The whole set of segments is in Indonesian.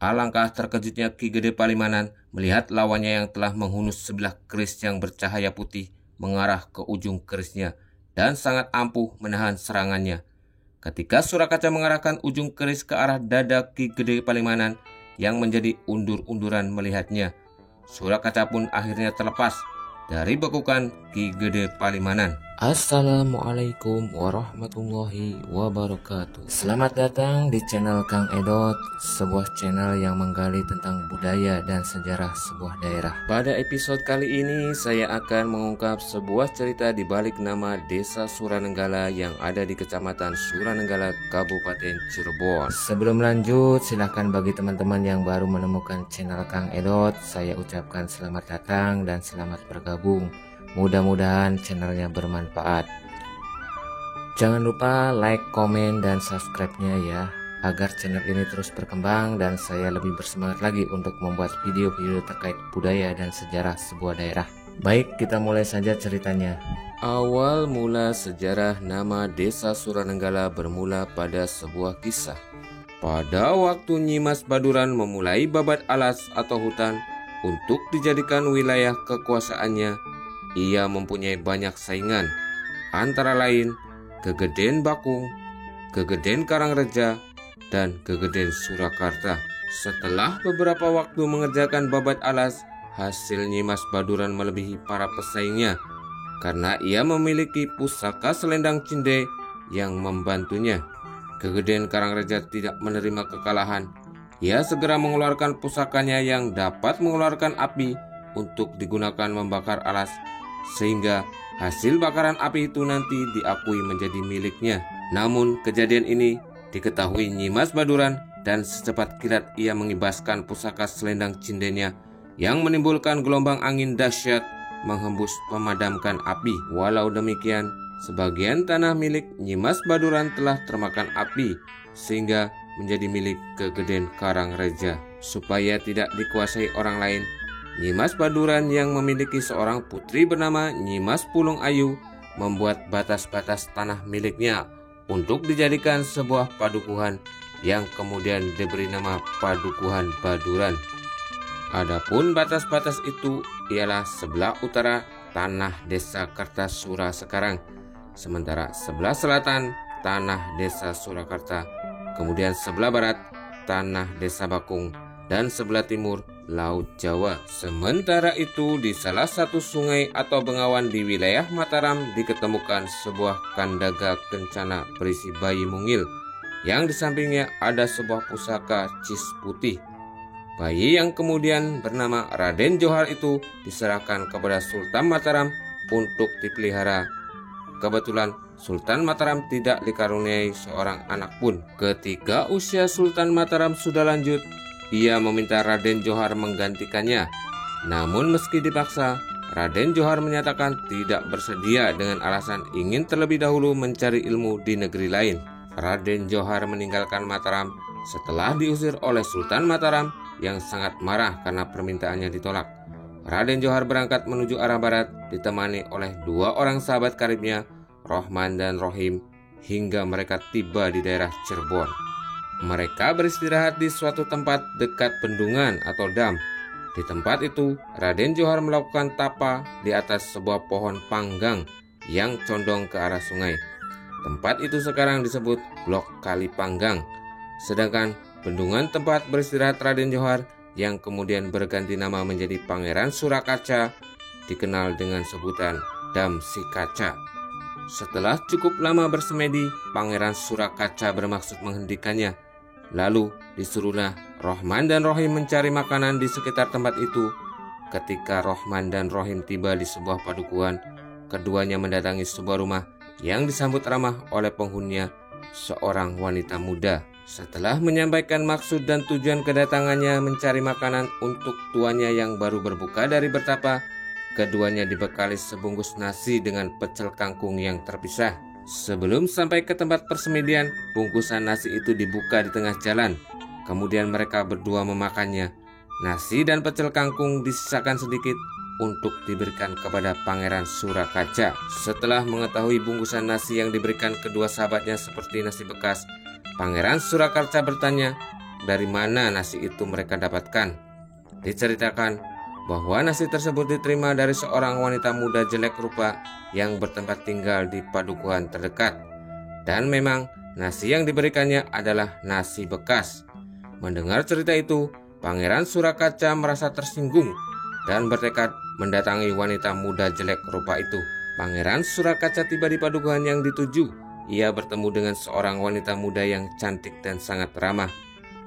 Alangkah terkejutnya Ki Gede Palimanan melihat lawannya yang telah menghunus sebelah keris yang bercahaya putih mengarah ke ujung kerisnya dan sangat ampuh menahan serangannya. Ketika Surakaca mengarahkan ujung keris ke arah dada Ki Gede Palimanan yang menjadi undur-unduran melihatnya, Surakaca pun akhirnya terlepas dari bekukan Ki Gede Palimanan. Assalamualaikum warahmatullahi wabarakatuh. Selamat datang di channel Kang Edot, sebuah channel yang menggali tentang budaya dan sejarah sebuah daerah. Pada episode kali ini saya akan mengungkap sebuah cerita di balik nama Desa Suranenggala yang ada di Kecamatan Suranenggala, Kabupaten Cirebon. Sebelum lanjut, silahkan bagi teman-teman yang baru menemukan channel Kang Edot, saya ucapkan selamat datang dan selamat bergabung. Mudah-mudahan channelnya bermanfaat. Jangan lupa like, komen, dan subscribe-nya ya, agar channel ini terus berkembang dan saya lebih bersemangat lagi untuk membuat video-video terkait budaya dan sejarah sebuah daerah. Baik, kita mulai saja ceritanya. Awal mula sejarah nama Desa Suranenggala bermula pada sebuah kisah. Pada waktu Nyimas Baduran memulai babat alas atau hutan untuk dijadikan wilayah kekuasaannya, ia mempunyai banyak saingan, antara lain Gegeden Bakung, Gegeden Karangreja, dan Gegeden Surakarta. Setelah beberapa waktu mengerjakan babat alas, hasil Nyimas Baduran melebihi para pesaingnya karena ia memiliki pusaka selendang cinde yang membantunya. Gegeden Karangreja tidak menerima kekalahan. Ia segera mengeluarkan pusakanya yang dapat mengeluarkan api untuk digunakan membakar alas, sehingga hasil bakaran api itu nanti diakui menjadi miliknya. Namun kejadian ini diketahui Nyimas Baduran dan secepat kilat ia mengibaskan pusaka selendang cindenya yang menimbulkan gelombang angin dahsyat menghembus memadamkan api. Walau demikian, sebagian tanah milik Nyimas Baduran telah termakan api sehingga menjadi milik Gegeden Karangreja. Supaya tidak dikuasai orang lain, Nyimas Baduran yang memiliki seorang putri bernama Nyimas Pulung Ayu membuat batas-batas tanah miliknya untuk dijadikan sebuah padukuhan yang kemudian diberi nama Padukuhan Baduran. Adapun batas-batas itu ialah sebelah utara tanah Desa Kartasura sekarang, sementara sebelah selatan tanah Desa Surakarta, kemudian sebelah barat tanah Desa Bakung, dan sebelah timur Laut Jawa. Sementara itu di salah satu sungai atau bengawan di wilayah Mataram diketemukan sebuah kandaga kencana berisi bayi mungil yang di sampingnya ada sebuah pusaka cis putih. Bayi yang kemudian bernama Raden Johar itu diserahkan kepada Sultan Mataram untuk dipelihara. Kebetulan Sultan Mataram tidak dikaruniai seorang anak pun. Ketika usia Sultan Mataram sudah lanjut, ia meminta Raden Johar menggantikannya. Namun meski dipaksa, Raden Johar menyatakan tidak bersedia dengan alasan ingin terlebih dahulu mencari ilmu di negeri lain. Raden Johar meninggalkan Mataram setelah diusir oleh Sultan Mataram yang sangat marah karena permintaannya ditolak. Raden Johar berangkat menuju arah barat ditemani oleh dua orang sahabat karibnya, Rohman dan Rohim, hingga mereka tiba di daerah Cirebon. Mereka beristirahat di suatu tempat dekat bendungan atau dam. Di tempat itu, Raden Johar melakukan tapa di atas sebuah pohon panggang yang condong ke arah sungai. Tempat itu sekarang disebut Blok Kali Panggang. Sedangkan bendungan tempat beristirahat Raden Johar yang kemudian berganti nama menjadi Pangeran Surakaca dikenal dengan sebutan Dam Si Kaca. Setelah cukup lama bersemedi, Pangeran Surakaca bermaksud menghentikannya. Lalu disuruhlah Rohman dan Rohim mencari makanan di sekitar tempat itu. Ketika Rohman dan Rohim tiba di sebuah padukuhan, keduanya mendatangi sebuah rumah yang disambut ramah oleh penghuninya, seorang wanita muda. Setelah menyampaikan maksud dan tujuan kedatangannya mencari makanan untuk tuannya yang baru berbuka dari bertapa, keduanya dibekali sebungkus nasi dengan pecel kangkung yang terpisah. Sebelum sampai ke tempat persemedian, bungkusan nasi itu dibuka di tengah jalan. Kemudian mereka berdua memakannya. Nasi dan pecel kangkung disisakan sedikit untuk diberikan kepada Pangeran Surakaca. Setelah mengetahui bungkusan nasi yang diberikan kedua sahabatnya seperti nasi bekas, Pangeran Surakarta bertanya, dari mana nasi itu mereka dapatkan. Diceritakan bahwa nasi tersebut diterima dari seorang wanita muda jelek rupa yang bertempat tinggal di padukuhan terdekat. Dan memang nasi yang diberikannya adalah nasi bekas. Mendengar cerita itu, Pangeran Surakaca merasa tersinggung dan bertekad mendatangi wanita muda jelek rupa itu. Pangeran Surakaca tiba di padukuhan yang dituju. Ia bertemu dengan seorang wanita muda yang cantik dan sangat ramah.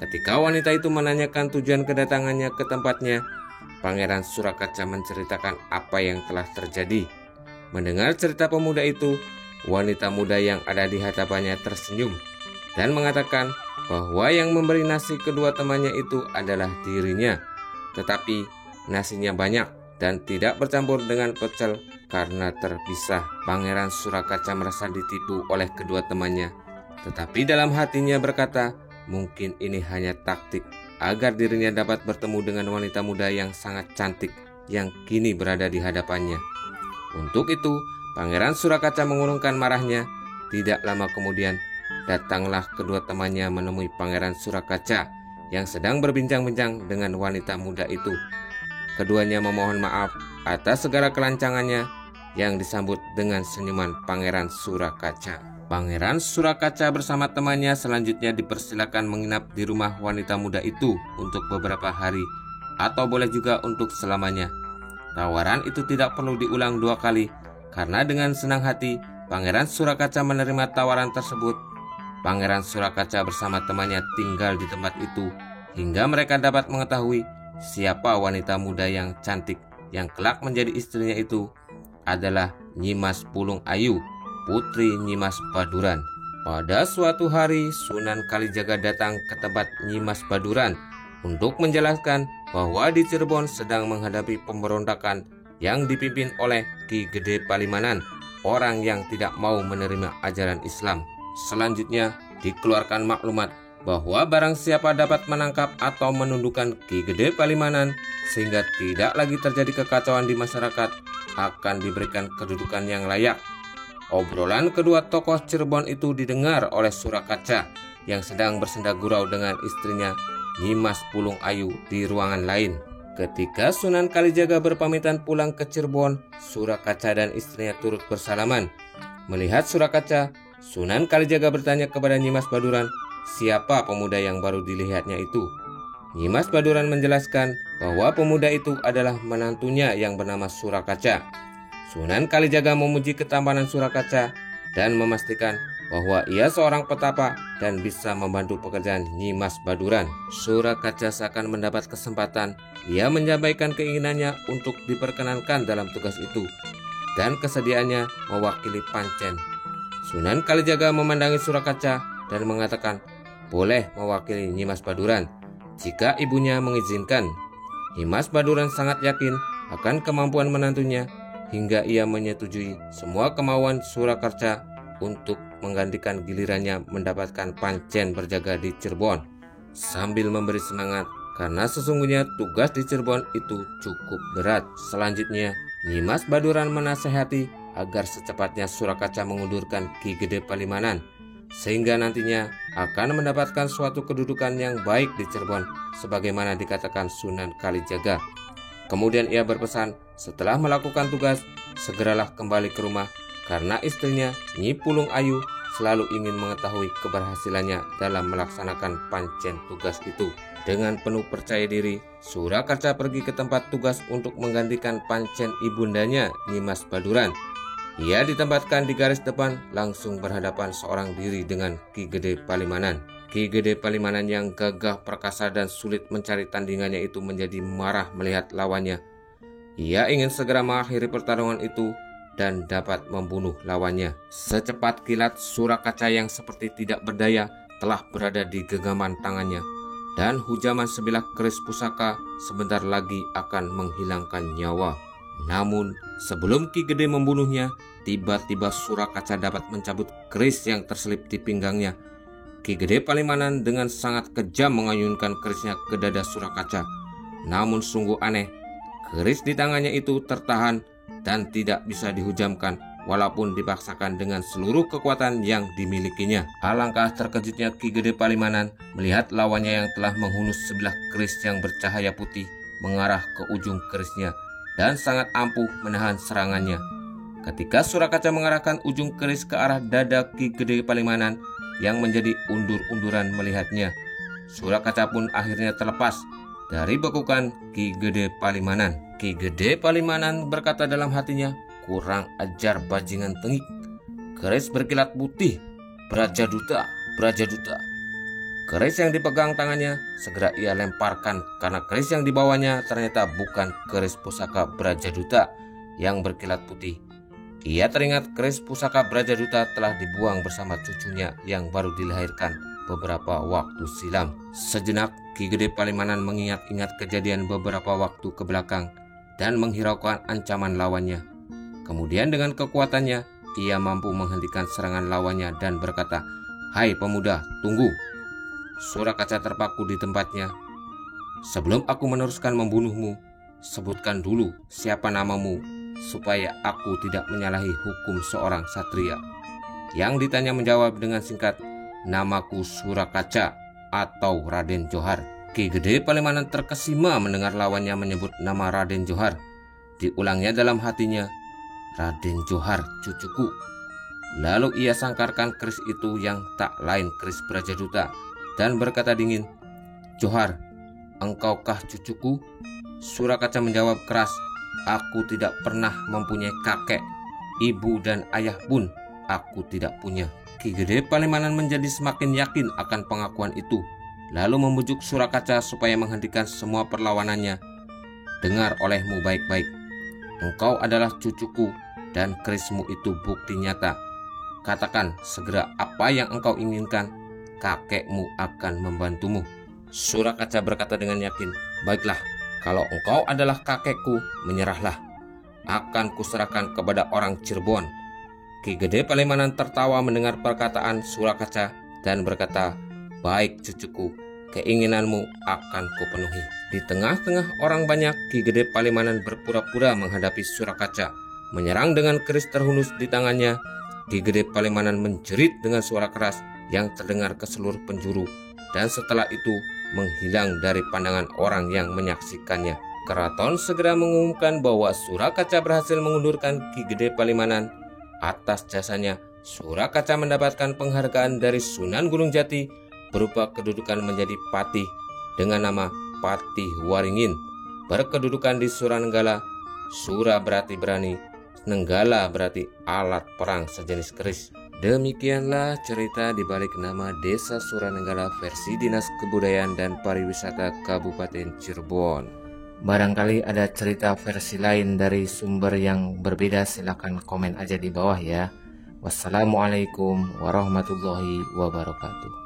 Ketika wanita itu menanyakan tujuan kedatangannya ke tempatnya, Pangeran Surakaca menceritakan apa yang telah terjadi. Mendengar cerita pemuda itu, wanita muda yang ada di hadapannya tersenyum dan mengatakan bahwa yang memberi nasi kedua temannya itu adalah dirinya. Tetapi nasinya banyak dan tidak bercampur dengan pecel karena terpisah. Pangeran Surakaca merasa ditipu oleh kedua temannya, tetapi dalam hatinya berkata, mungkin ini hanya taktik agar dirinya dapat bertemu dengan wanita muda yang sangat cantik yang kini berada di hadapannya. Untuk itu, Pangeran Surakaca mengurungkan marahnya. Tidak lama kemudian, datanglah kedua temannya menemui Pangeran Surakaca yang sedang berbincang-bincang dengan wanita muda itu. Keduanya memohon maaf atas segala kelancangannya yang disambut dengan senyuman Pangeran Surakaca. Pangeran Surakaca bersama temannya selanjutnya dipersilakan menginap di rumah wanita muda itu untuk beberapa hari atau boleh juga untuk selamanya. Tawaran itu tidak perlu diulang dua kali karena dengan senang hati Pangeran Surakaca menerima tawaran tersebut. Pangeran Surakaca bersama temannya tinggal di tempat itu hingga mereka dapat mengetahui siapa wanita muda yang cantik yang kelak menjadi istrinya itu adalah Nyimas Pulung Ayu, putri Nyimas Baduran. Pada suatu hari, Sunan Kalijaga datang ke tempat Nyimas Baduran untuk menjelaskan bahwa di Cirebon sedang menghadapi pemberontakan yang dipimpin oleh Ki Gede Palimanan, orang yang tidak mau menerima ajaran Islam. Selanjutnya dikeluarkan maklumat bahwa barang siapa dapat menangkap atau menundukkan Ki Gede Palimanan sehingga tidak lagi terjadi kekacauan di masyarakat, akan diberikan kedudukan yang layak. Obrolan kedua tokoh Cirebon itu didengar oleh Surakaca yang sedang bersenda gurau dengan istrinya Nyimas Pulung Ayu di ruangan lain. Ketika Sunan Kalijaga berpamitan pulang ke Cirebon, Surakaca dan istrinya turut bersalaman. Melihat Surakaca, Sunan Kalijaga bertanya kepada Nyimas Baduran, siapa pemuda yang baru dilihatnya itu? Nyimas Baduran menjelaskan bahwa pemuda itu adalah menantunya yang bernama Surakaca. Sunan Kalijaga memuji ketampanan Surakaca dan memastikan bahwa ia seorang petapa dan bisa membantu pekerjaan Nyimas Baduran. Surakaca seakan mendapat kesempatan. Ia menyampaikan keinginannya untuk diperkenankan dalam tugas itu dan kesediaannya mewakili Pancen. Sunan Kalijaga memandangi Surakaca dan mengatakan boleh mewakili Nyimas Baduran jika ibunya mengizinkan. Nyimas Baduran sangat yakin akan kemampuan menantunya hingga ia menyetujui semua kemauan Surakaca untuk menggantikan gilirannya mendapatkan Pancen berjaga di Cirebon, sambil memberi semangat karena sesungguhnya tugas di Cirebon itu cukup berat. Selanjutnya, Nyimas Baduran menasehati agar secepatnya Surakaca mengundurkan Ki Gede Palimanan sehingga nantinya akan mendapatkan suatu kedudukan yang baik di Cirebon sebagaimana dikatakan Sunan Kalijaga. Kemudian ia berpesan setelah melakukan tugas segeralah kembali ke rumah karena istrinya Nyi Pulung Ayu selalu ingin mengetahui keberhasilannya dalam melaksanakan pancen tugas itu. Dengan penuh percaya diri, Surakaca pergi ke tempat tugas untuk menggantikan pancen ibundanya Nyimas Baduran. Ia ditempatkan di garis depan langsung berhadapan seorang diri dengan Ki Gede Palimanan. Ki Gede Palimanan yang gagah perkasa dan sulit mencari tandingannya itu menjadi marah melihat lawannya. Ia ingin segera mengakhiri pertarungan itu dan dapat membunuh lawannya. Secepat kilat, Surakaca yang seperti tidak berdaya telah berada di genggaman tangannya, dan hujaman sebilah keris pusaka sebentar lagi akan menghilangkan nyawa. Namun sebelum Ki Gede membunuhnya, tiba-tiba Surakaca dapat mencabut keris yang terselip di pinggangnya. Ki Gede Palimanan dengan sangat kejam mengayunkan kerisnya ke dada Surakaca. Namun sungguh aneh, keris di tangannya itu tertahan dan tidak bisa dihujamkan walaupun dipaksakan dengan seluruh kekuatan yang dimilikinya. Alangkah terkejutnya Ki Gede Palimanan melihat lawannya yang telah menghunus sebelah keris yang bercahaya putih mengarah ke ujung kerisnya dan sangat ampuh menahan serangannya. Ketika Surakaca mengarahkan ujung keris ke arah dada Ki Gede Palimanan yang menjadi undur-unduran melihatnya, Surakaca pun akhirnya terlepas dari bekukan Ki Gede Palimanan. Ki Gede Palimanan berkata dalam hatinya, "Kurang ajar bajingan tengik, keris berkilat putih, Brajaduta, Brajaduta." Keris yang dipegang tangannya segera ia lemparkan karena keris yang dibawanya ternyata bukan keris pusaka Brajaduta yang berkilat putih. Ia teringat keris pusaka Brajaduta telah dibuang bersama cucunya yang baru dilahirkan beberapa waktu silam. Sejenak Ki Gede Palimanan mengingat-ingat kejadian beberapa waktu ke belakang dan menghiraukan ancaman lawannya. Kemudian dengan kekuatannya ia mampu menghentikan serangan lawannya dan berkata, "Hai pemuda, tunggu." Surakaca terpaku di tempatnya. "Sebelum aku meneruskan membunuhmu, sebutkan dulu siapa namamu supaya aku tidak menyalahi hukum seorang satria." Yang ditanya menjawab dengan singkat, "Namaku Surakaca atau Raden Johar." Ki Gede Palimanan terkesima mendengar lawannya menyebut nama Raden Johar. Diulangnya dalam hatinya, "Raden Johar, cucuku." Lalu ia sangkarkan keris itu yang tak lain keris Brajaduta dan berkata dingin, "Johar, engkaukah cucuku?" Surakaca menjawab keras, "Aku tidak pernah mempunyai kakek, ibu dan ayah pun aku tidak punya." Ki Gede Palimanan menjadi semakin yakin akan pengakuan itu, lalu membujuk Surakaca supaya menghentikan semua perlawanannya. "Dengar olehmu baik-baik, engkau adalah cucuku dan kerismu itu bukti nyata. Katakan segera apa yang engkau inginkan, kakekmu akan membantumu." Surakaca berkata dengan yakin, "Baiklah, kalau engkau adalah kakekku, menyerahlah. Akan kuserahkan kepada orang Cirebon." Ki Gede Palimanan tertawa mendengar perkataan Surakaca dan berkata, "Baik cucuku, keinginanmu akan kupenuhi." Di tengah-tengah orang banyak, Ki Gede Palimanan berpura-pura menghadapi Surakaca. Menyerang dengan keris terhunus di tangannya, Ki Gede Palimanan menjerit dengan suara keras yang terdengar ke seluruh penjuru, dan setelah itu menghilang dari pandangan orang yang menyaksikannya. Keraton segera mengumumkan bahwa Surakaca berhasil mengundurkan Ki Gede Palimanan. Atas jasanya, Surakaca mendapatkan penghargaan dari Sunan Gunung Jati berupa kedudukan menjadi patih dengan nama Patih Waringin, berkedudukan di Suranenggala. Sura berarti berani, Nenggala berarti alat perang sejenis keris. Demikianlah cerita di balik nama Desa Suranenggala versi Dinas Kebudayaan dan Pariwisata Kabupaten Cirebon. Barangkali ada cerita versi lain dari sumber yang berbeda, silahkan komen aja di bawah ya. Wassalamualaikum warahmatullahi wabarakatuh.